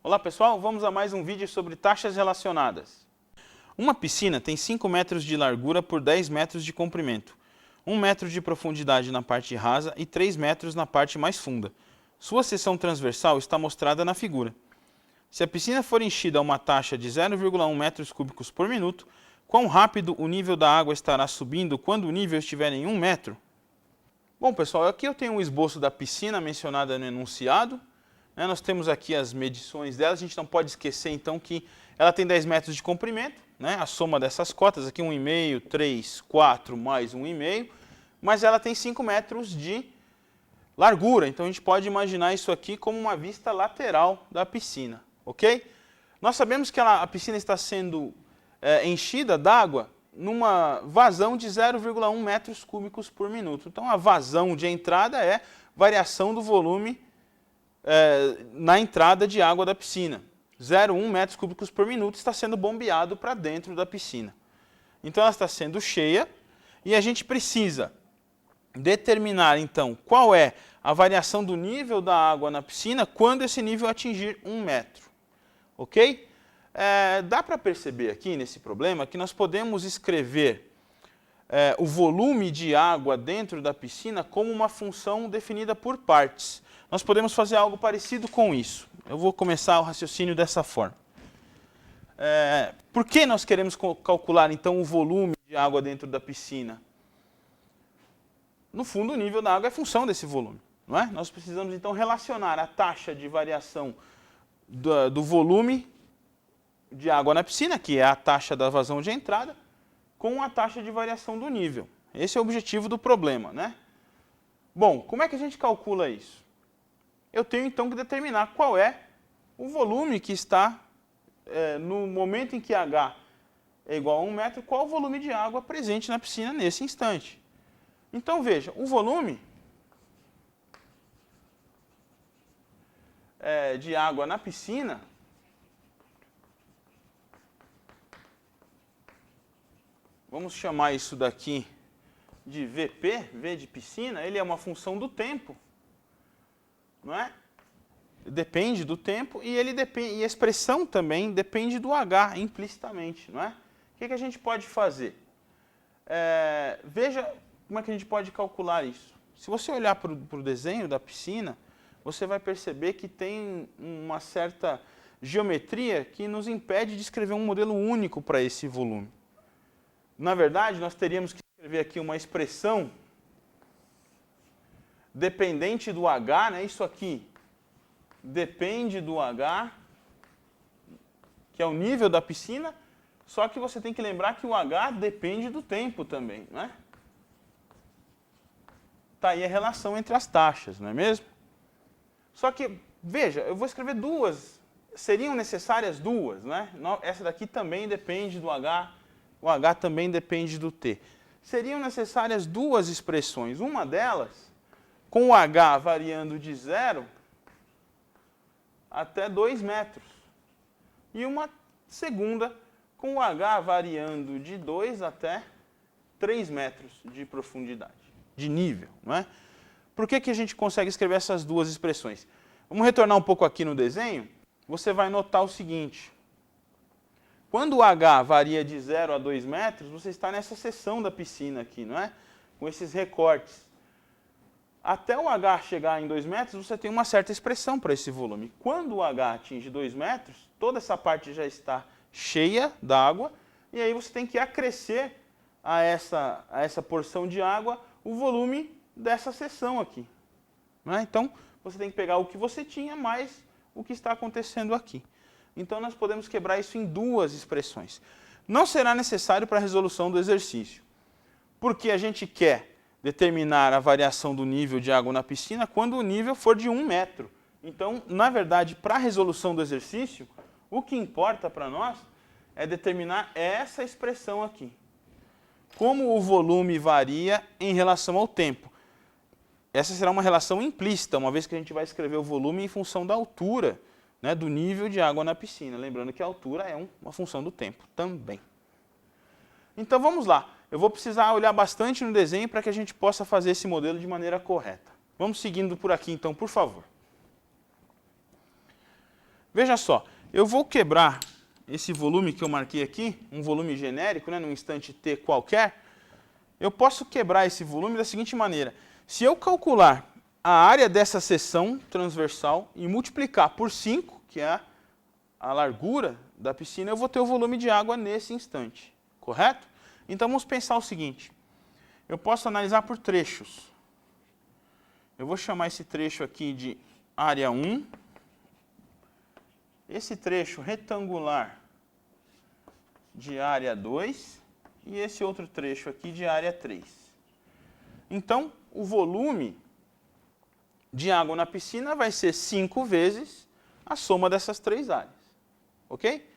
Olá pessoal, vamos a mais um vídeo sobre taxas relacionadas. Uma piscina tem 5 metros de largura por 10 metros de comprimento, 1 metro de profundidade na parte rasa e 3 metros na parte mais funda. Sua seção transversal está mostrada na figura. Se a piscina for enchida a uma taxa de 0,1 metros cúbicos por minuto, quão rápido o nível da água estará subindo quando o nível estiver em 1 metro? Bom pessoal, aqui eu tenho um esboço da piscina mencionada no enunciado. Nós temos aqui as medições dela, a gente não pode esquecer então que ela tem 10 metros de comprimento, a soma dessas cotas, aqui 1,5, 3, 4 mais 1,5, mas ela tem 5 metros de largura, então a gente pode imaginar isso aqui como uma vista lateral da piscina, ok? Nós sabemos que a piscina está sendo enchida d'água numa vazão de 0,1 metros cúbicos por minuto, então a vazão de entrada é variação do volume na entrada de água da piscina. 0,1 metros cúbicos por minuto está sendo bombeado para dentro da piscina. Então ela está sendo cheia e a gente precisa determinar então qual é a variação do nível da água na piscina quando esse nível atingir 1 metro. Ok? Dá para perceber aqui nesse problema que nós podemos escrever o volume de água dentro da piscina como uma função definida por partes. Nós podemos fazer algo parecido com isso. Eu vou começar o raciocínio dessa forma. Por que nós queremos calcular, então, o volume de água dentro da piscina? No fundo, o nível da água é função desse volume, não é? Nós precisamos, então, relacionar a taxa de variação do volume de água na piscina, que é a taxa da vazão de entrada, com a taxa de variação do nível. Esse é o objetivo do problema, né? Bom, como é que a gente calcula isso? Eu tenho então que determinar qual é o volume que está, no momento em que H é igual a 1 metro, qual o volume de água presente na piscina nesse instante. Então veja, o volume de água na piscina vamos chamar isso daqui de VP, V de piscina, ele é uma função do tempo. Não é? Depende do tempo e a expressão também depende do H implicitamente, não é? O que a gente pode fazer? Veja como é que a gente pode calcular isso. Se você olhar para o desenho da piscina, você vai perceber que tem uma certa geometria que nos impede de escrever um modelo único para esse volume. Na verdade, nós teríamos que escrever aqui uma expressão dependente do H, né? Isso aqui depende do H, que é o nível da piscina, só que você tem que lembrar que o H depende do tempo também, né? Tá aí a relação entre as taxas, não é mesmo? Só que, veja, eu vou escrever duas, seriam necessárias duas, né? Essa daqui também depende do H, o H também depende do T. Seriam necessárias duas expressões, uma delas com o H variando de 0 até 2 metros. E uma segunda com o H variando de 2 até 3 metros de profundidade, de nível, não é? Por que a gente consegue escrever essas duas expressões? Vamos retornar um pouco aqui no desenho. Você vai notar o seguinte. Quando o H varia de 0 a 2 metros, você está nessa seção da piscina aqui, não é? Com esses recortes. Até o H chegar em 2 metros, você tem uma certa expressão para esse volume. Quando o H atinge 2 metros, toda essa parte já está cheia d'água, e aí você tem que acrescer a essa porção de água o volume dessa seção aqui. Não é? Então, você tem que pegar o que você tinha mais o que está acontecendo aqui. Então, nós podemos quebrar isso em duas expressões. Não será necessário para a resolução do exercício, porque a gente quer determinar a variação do nível de água na piscina quando o nível for de 1 metro. Então, na verdade, para a resolução do exercício, o que importa para nós é determinar essa expressão aqui. Como o volume varia em relação ao tempo. Essa será uma relação implícita, uma vez que a gente vai escrever o volume em função da altura, né, do nível de água na piscina. Lembrando que a altura é uma função do tempo também. Então, vamos lá. eu vou precisar olhar bastante no desenho para que a gente possa fazer esse modelo de maneira correta. Vamos seguindo por aqui então, por favor. Veja só, eu vou quebrar esse volume que eu marquei aqui, um volume genérico, né, num instante t qualquer. Eu posso quebrar esse volume da seguinte maneira. Se eu calcular a área dessa seção transversal e multiplicar por 5, que é a largura da piscina, eu vou ter o volume de água nesse instante, correto? Então vamos pensar o seguinte, eu posso analisar por trechos. Eu vou chamar esse trecho aqui de área 1, esse trecho retangular de área 2 e esse outro trecho aqui de área 3. Então, o volume de água na piscina vai ser 5 vezes a soma dessas três áreas. Ok?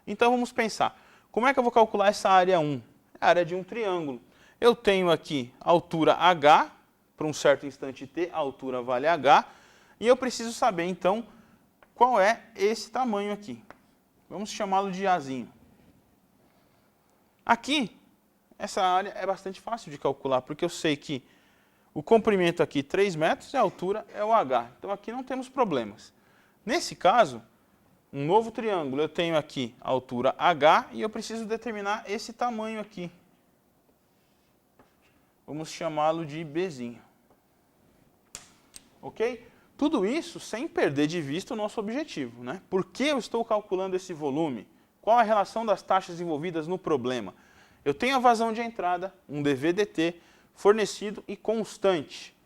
Então, vamos pensar. Como é que eu vou calcular essa área 1? É a área de um triângulo. Eu tenho aqui a altura h, para um certo instante t, a altura vale h, e eu preciso saber, então, qual é esse tamanho aqui. Vamos chamá-lo de Azinho. Aqui, essa área é bastante fácil de calcular, porque eu sei que o comprimento aqui 3 metros e a altura é o h. Então aqui não temos problemas. Nesse caso, um novo triângulo, eu tenho aqui a altura h e eu preciso determinar esse tamanho aqui. Vamos chamá-lo de Bzinho. Ok? Tudo isso sem perder de vista o nosso objetivo, né? Por que eu estou calculando esse volume? Qual a relação das taxas envolvidas no problema? Eu tenho a vazão de entrada, um dV/dt, fornecido e constante.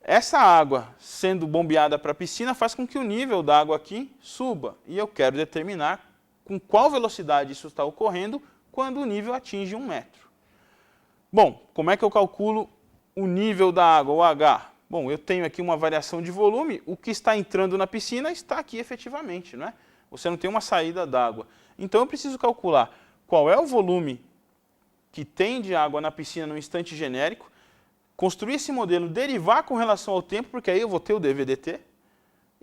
Essa água sendo bombeada para a piscina faz com que o nível da água aqui suba. E eu quero determinar com qual velocidade isso está ocorrendo quando o nível atinge 1 metro. Bom, como é que eu calculo o nível da água, o H? Bom, eu tenho aqui uma variação de volume, o que está entrando na piscina está aqui efetivamente, não é? Você não tem uma saída d'água. Então eu preciso calcular qual é o volume que tem de água na piscina no instante genérico, construir esse modelo, derivar com relação ao tempo, porque aí eu vou ter o dV/dt,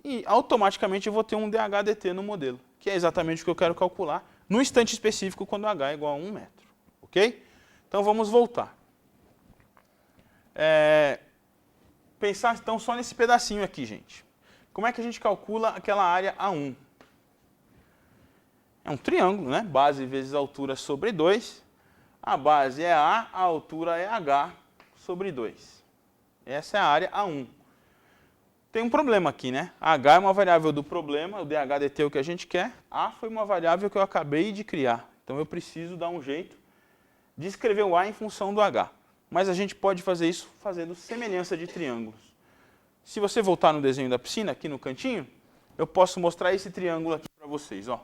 e automaticamente eu vou ter um dH/dt no modelo, que é exatamente o que eu quero calcular no instante específico quando h é igual a 1 metro. Ok? Então vamos voltar. Pensar então só nesse pedacinho aqui, gente. Como é que a gente calcula aquela área A1? É um triângulo, né? Base vezes altura sobre 2. A base é A, a altura é H sobre 2. Essa é a área A1. Tem um problema aqui, né? H é uma variável do problema, o dH/dt é o que a gente quer. A foi uma variável que eu acabei de criar. Então eu preciso dar um jeito de escrever o A em função do H. Mas a gente pode fazer isso fazendo semelhança de triângulos. Se você voltar no desenho da piscina, aqui no cantinho, eu posso mostrar esse triângulo aqui para vocês. Ó.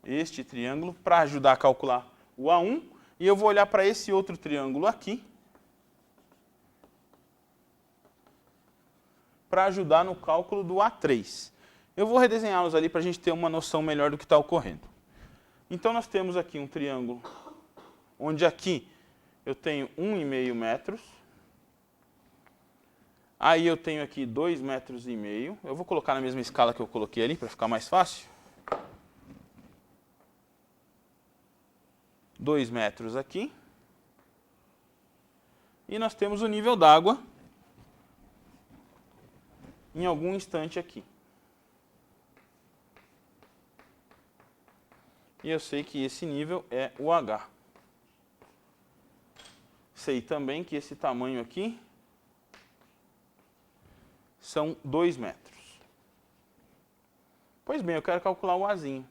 Este triângulo, para ajudar a calcular o A1, e eu vou olhar para esse outro triângulo aqui, para ajudar no cálculo do A3. Eu vou redesenhá-los ali para a gente ter uma noção melhor do que está ocorrendo. Então nós temos aqui um triângulo, onde aqui eu tenho 1,5 metros. Aí eu tenho aqui 2,5 metros. Eu vou colocar na mesma escala que eu coloquei ali, para ficar mais fácil. 2 metros aqui. E nós temos o nível d'água em algum instante aqui. E eu sei que esse nível é o H. Sei também que esse tamanho aqui são 2 metros. Pois bem, eu quero calcular o Azinho.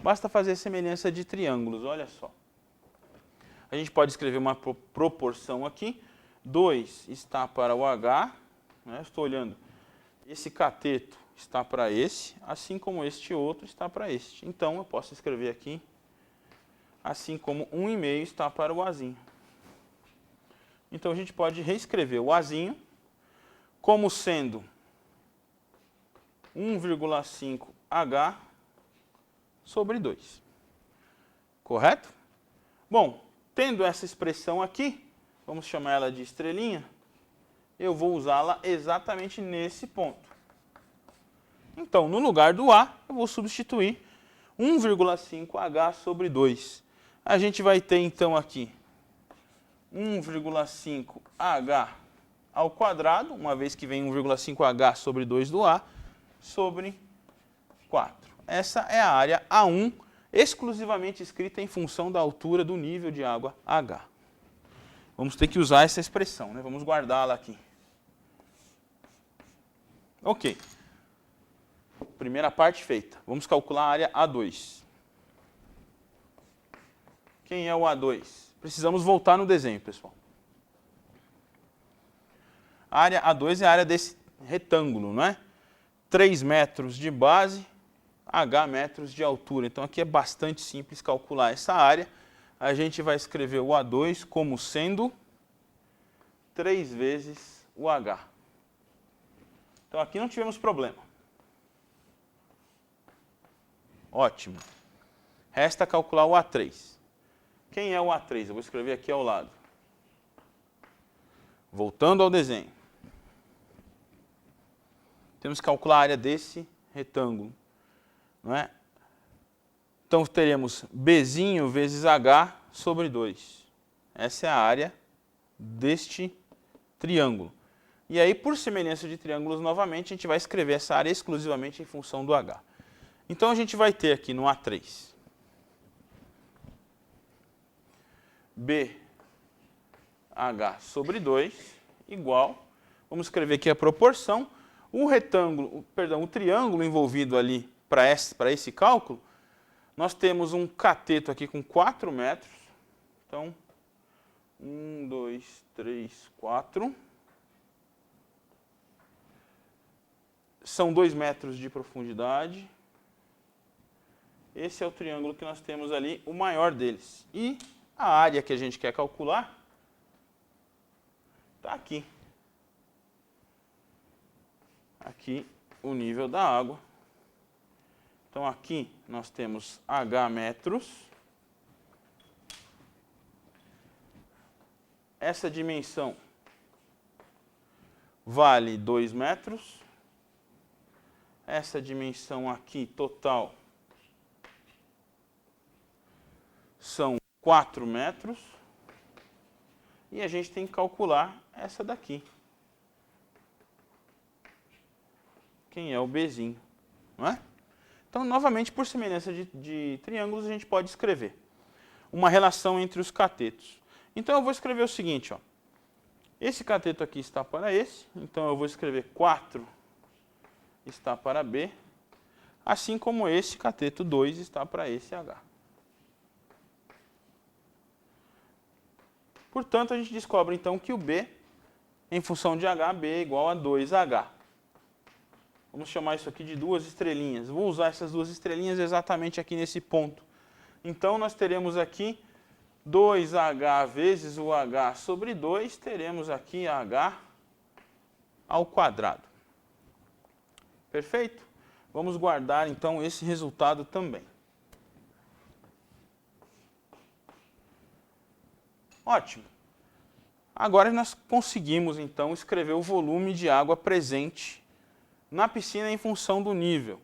Basta fazer semelhança de triângulos, olha só. A gente pode escrever uma proporção aqui. 2 está para o H. Né? Estou olhando. Esse cateto está para esse, assim como este outro está para este. Então, eu posso escrever aqui, assim como 1,5 está para o Azinho. Então, a gente pode reescrever o Azinho como sendo 1,5 H sobre 2. Correto? Bom, tendo essa expressão aqui, vamos chamar ela de estrelinha, eu vou usá-la exatamente nesse ponto. Então, no lugar do A, eu vou substituir 1,5H sobre 2. A gente vai ter então aqui 1,5H ao quadrado, uma vez que vem 1,5H sobre 2 do A, sobre 4. Essa é a área A1, exclusivamente escrita em função da altura do nível de água H. Vamos ter que usar essa expressão, né? Vamos guardá-la aqui. Ok. Primeira parte feita. Vamos calcular a área A2. Quem é o A2? Precisamos voltar no desenho, pessoal. A área A2 é a área desse retângulo, não é? 3 metros de base, H metros de altura. Então aqui é bastante simples calcular essa área. A gente vai escrever o A2 como sendo 3 vezes o H. Então aqui não tivemos problema. Ótimo. Resta calcular o A3. Quem é o A3? Eu vou escrever aqui ao lado. Voltando ao desenho. Temos que calcular a área desse retângulo, não é? Então teremos Bzinho vezes H sobre 2. Essa é a área deste triângulo. E aí, por semelhança de triângulos, novamente, a gente vai escrever essa área exclusivamente em função do H. Então a gente vai ter aqui no A3 BH sobre 2 igual, vamos escrever aqui a proporção, o triângulo envolvido ali para esse cálculo, nós temos um cateto aqui com 4 metros, então 1, 2, 3, 4, são 2 metros de profundidade. Esse é o triângulo que nós temos ali, o maior deles. E a área que a gente quer calcular está aqui. Aqui o nível da água. Então aqui nós temos H metros. Essa dimensão vale 2 metros. Essa dimensão aqui total são 4 metros. E a gente tem que calcular essa daqui. Quem é o Bzinho, não é? Então, novamente, por semelhança de triângulos, a gente pode escrever uma relação entre os catetos. Então, eu vou escrever o seguinte, ó. Esse cateto aqui está para esse, então eu vou escrever 4 está para B, assim como esse cateto 2 está para esse H. Portanto, a gente descobre então que o B, em função de H, B é igual a 2H. Vamos chamar isso aqui de 2 estrelinhas. Vou usar essas 2 estrelinhas exatamente aqui nesse ponto. Então, nós teremos aqui 2H vezes o H sobre 2, teremos aqui H ao quadrado. Perfeito? Vamos guardar, então, esse resultado também. Ótimo. Agora nós conseguimos, então, escrever o volume de água presente na piscina em função do nível.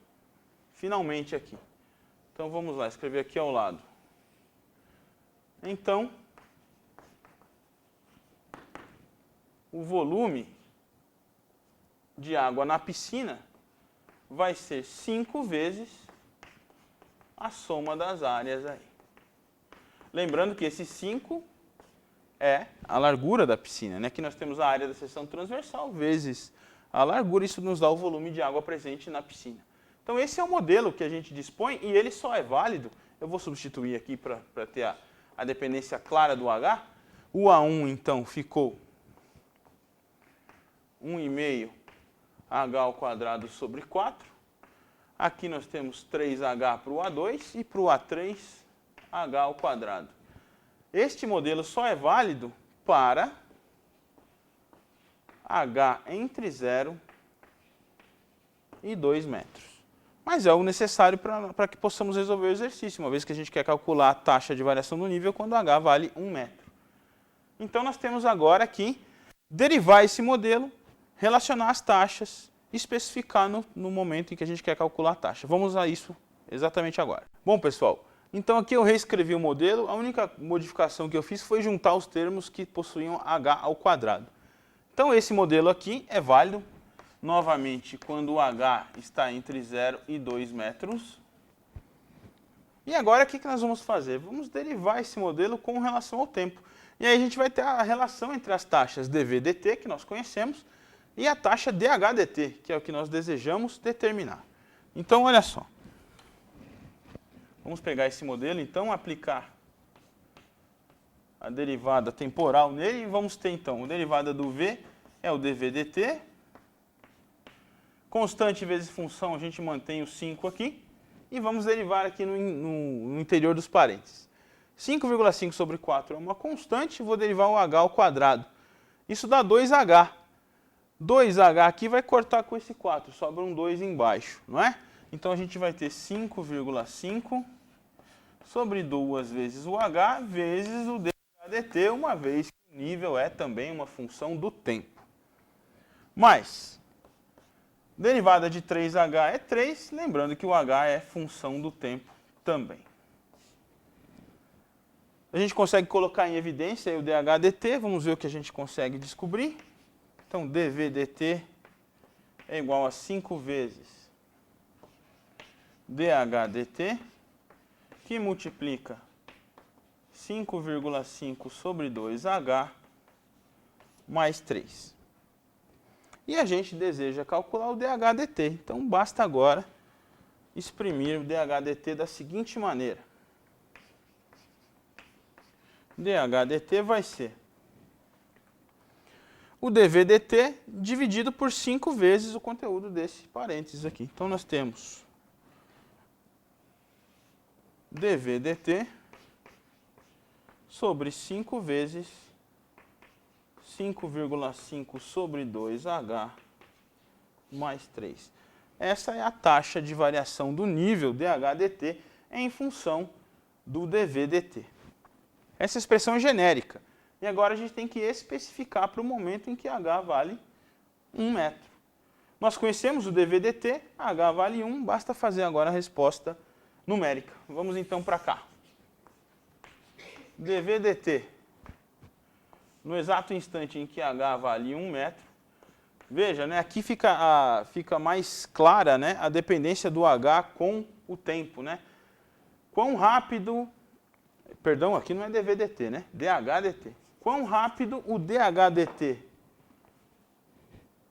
Finalmente aqui. Então, vamos lá, escrever aqui ao lado. Então, o volume de água na piscina vai ser 5 vezes a soma das áreas aí. Lembrando que esse 5 é a largura da piscina, né? Aqui nós temos a área da seção transversal vezes a largura, isso nos dá o volume de água presente na piscina. Então esse é o modelo que a gente dispõe e ele só é válido, eu vou substituir aqui para ter a dependência clara do H. O A1 então ficou 1,5 H ao quadrado sobre 4. Aqui nós temos 3H para o A2 e para o A3, H ao quadrado. Este modelo só é válido para H entre 0 e 2 metros. Mas é o necessário para que possamos resolver o exercício, uma vez que a gente quer calcular a taxa de variação do nível quando H vale 1 metro. Então nós temos agora que derivar esse modelo, relacionar as taxas, especificar no momento em que a gente quer calcular a taxa. Vamos a isso exatamente agora. Bom, pessoal, então aqui eu reescrevi o modelo, a única modificação que eu fiz foi juntar os termos que possuíam h ao quadrado. Então esse modelo aqui é válido, novamente, quando o h está entre 0 e 2 metros. E agora o que nós vamos fazer? Vamos derivar esse modelo com relação ao tempo. E aí a gente vai ter a relação entre as taxas dv/dt, que nós conhecemos, e a taxa dh/dt, que é o que nós desejamos determinar. Então, olha só. Vamos pegar esse modelo, então, aplicar a derivada temporal nele, e vamos ter, então, a derivada do v é o dv/dt. Constante vezes função, a gente mantém o 5 aqui. E vamos derivar aqui no interior dos parênteses. 5,5 sobre 4 é uma constante, vou derivar o h ao quadrado. Isso dá 2h. 2h aqui vai cortar com esse 4, sobra um 2 embaixo, não é? Então a gente vai ter 5,5 sobre 2 vezes o h vezes o dh/dt, uma vez que o nível é também uma função do tempo. Mais, derivada de 3h é 3, lembrando que o h é função do tempo também. A gente consegue colocar em evidência aí o dh/dt, vamos ver o que a gente consegue descobrir. Então, dv/dt é igual a 5 vezes dh/dt, que multiplica 5,5 sobre 2h mais 3. E a gente deseja calcular o dh/dt. Então, basta agora exprimir o dh/dt da seguinte maneira. dh/dt vai ser o dv/dt dividido por 5 vezes o conteúdo desse parênteses aqui. Então, nós temos dv/dt sobre 5 vezes 5,5 sobre 2h mais 3. Essa é a taxa de variação do nível dh/dt em função do dv/dt. Essa expressão é genérica. E agora a gente tem que especificar para o momento em que h vale 1 metro. Nós conhecemos o dv/dt, h vale 1, basta fazer agora a resposta numérica. Vamos então para cá. dv/dt, no exato instante em que h vale 1 metro, veja, né, aqui fica mais clara, né, a dependência do h com o tempo. Né? Quão rápido, perdão, aqui não é dv/dt, né, dh/dt. Quão rápido o dh/dt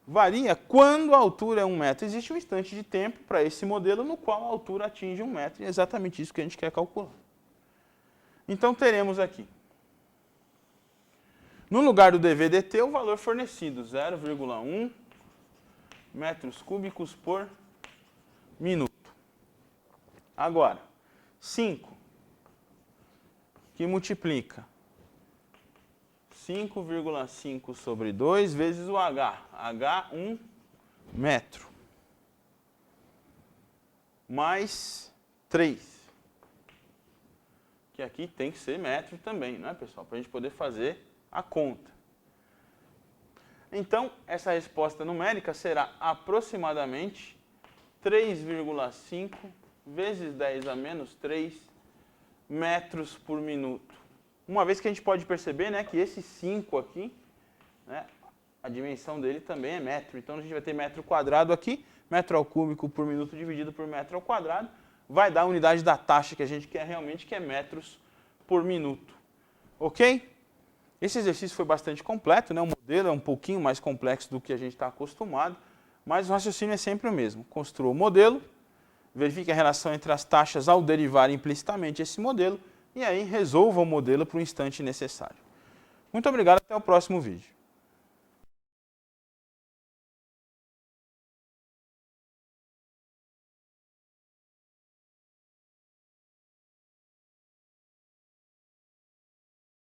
varia quando a altura é 1 metro. Existe um instante de tempo para esse modelo no qual a altura atinge 1 metro. E é exatamente isso que a gente quer calcular. Então, teremos aqui, no lugar do dv/dt, o valor fornecido, 0,1 metros cúbicos por minuto. Agora, 5, que multiplica 5,5 sobre 2 vezes o h. h, 1 metro. Mais 3. Que aqui tem que ser metro também, não é, pessoal? Para a gente poder fazer a conta. Então, essa resposta numérica será aproximadamente 3,5 vezes 10 a menos 3 metros por minuto. Uma vez que a gente pode perceber, né, que esse 5 aqui, né, a dimensão dele também é metro. Então, a gente vai ter metro quadrado aqui, metro ao cúbico por minuto dividido por metro ao quadrado, vai dar a unidade da taxa que a gente quer realmente, que é metros por minuto. Ok? Esse exercício foi bastante completo, né? O modelo é um pouquinho mais complexo do que a gente está acostumado, mas o raciocínio é sempre o mesmo. Construa o modelo, verifique a relação entre as taxas ao derivar implicitamente esse modelo, e aí resolva o modelo para o instante necessário. Muito obrigado, até o próximo vídeo.